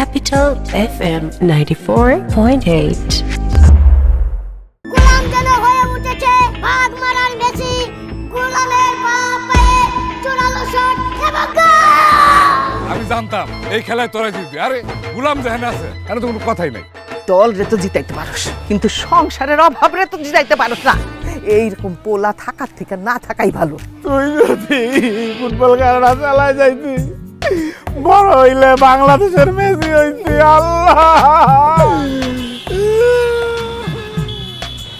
Capital FM 94.8. গোলাম যেন হয়ে উঠেছে ভাগ মারার মেসি, গোলামের পায়ে জোরালো শট এবং গোল! আমি জানতাম এই খেলায় তোরা জিতবি। আরে গুলাম যেখানে আছে এখানে তো কোনো কথাই নাই। দল রে তো জিতাইতে পারস, কিন্তু সংসারের অভাব রে তো জিতাইতে পারস না। এইরকম পোলা থাকার থেকে না থাকাই ভালো। তুই যদি ফুটবল খেলাটা চালায় যাইতি, বড় হইলে বাংলাদেশের মেসি হইতি। আল্লাহ,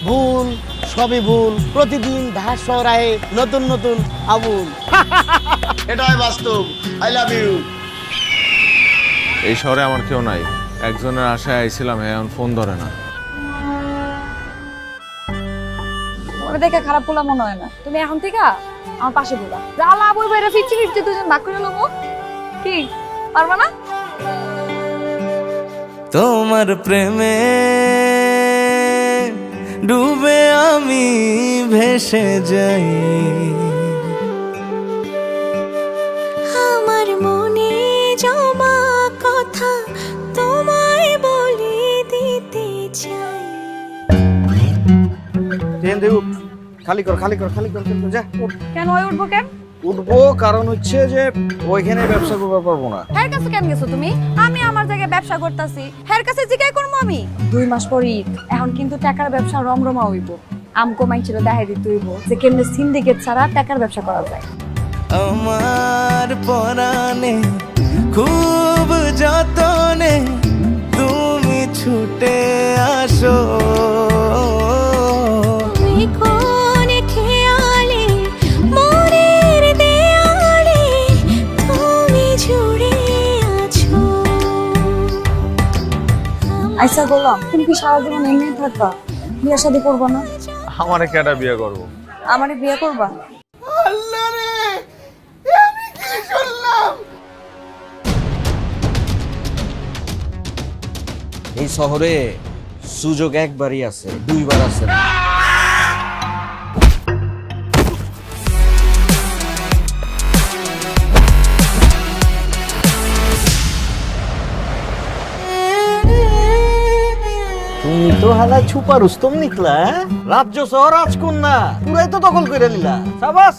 ভুল, সবই ভুল। প্রতিদিন ঢাকা শহরায় নতুন নতুন আবুল। এটাই বাস্তব। I love you. এই শহরে আমার কেউ নাই। একজনের আশায় আইছিলাম, এখন ফোন ধরে না। ওরা দেখে খারাপ পোলা মনে হয় না। তুমি এখন থেকে আমার পাশে বলা জ্বালা বই বাইরে ফিরছি ফিরছি দুজন ভাগ করে নেবো। কি পারবা না? তোমার প্রেমে ডুবে আমি ভেসে যাই, আমার মনে জমা কথা তোমায় বলে দিতে চাই। খালি কর খালি কর খালি কর, যা উঠ। কেন ওই উঠবো কেন? উঠবো কারণ হচ্ছে যে ওইখানে ব্যবসা করতে পারবো না। হের কাছে কেন গেছো তুমি? আমি আমার জায়গায় ব্যবসা করতেছি, হের কাছে জিজ্ঞাসা করবো আমি? 2 মাস পর ঈদ, এখন কিন্তু টাকার ব্যবসা রমরমা হইব। আমকো মাইছিল দেখাই দিতে হইব যে কেমনে সিন্ডিকেট ছাড়া টাকার ব্যবসা করা যায়। আমার পরাণে খুব যতনে তুমি ছুটে আসো, তুমি কোন খেয়ালে মনের দেয়ালে তুমি জুড়ে আছো। আচ্ছা বললাম, তুমি কি সারা জীবন এমনি থাকবা? বিয়ে শাদী করবা না? আমারে কেডা বিয়ে করবো? আমারে বিয়ে করবা? আল্লাহ রে, আমি কি শুনলাম? এই শহরে সুযোগ একবারই আছে, দুইবার আছে না। তুমি তো হালা ছুপা রুস্তম নিকলা, রাজ্য সহ রাজকন্যা পুরাই তো দখল করে নিলা। সাবাস।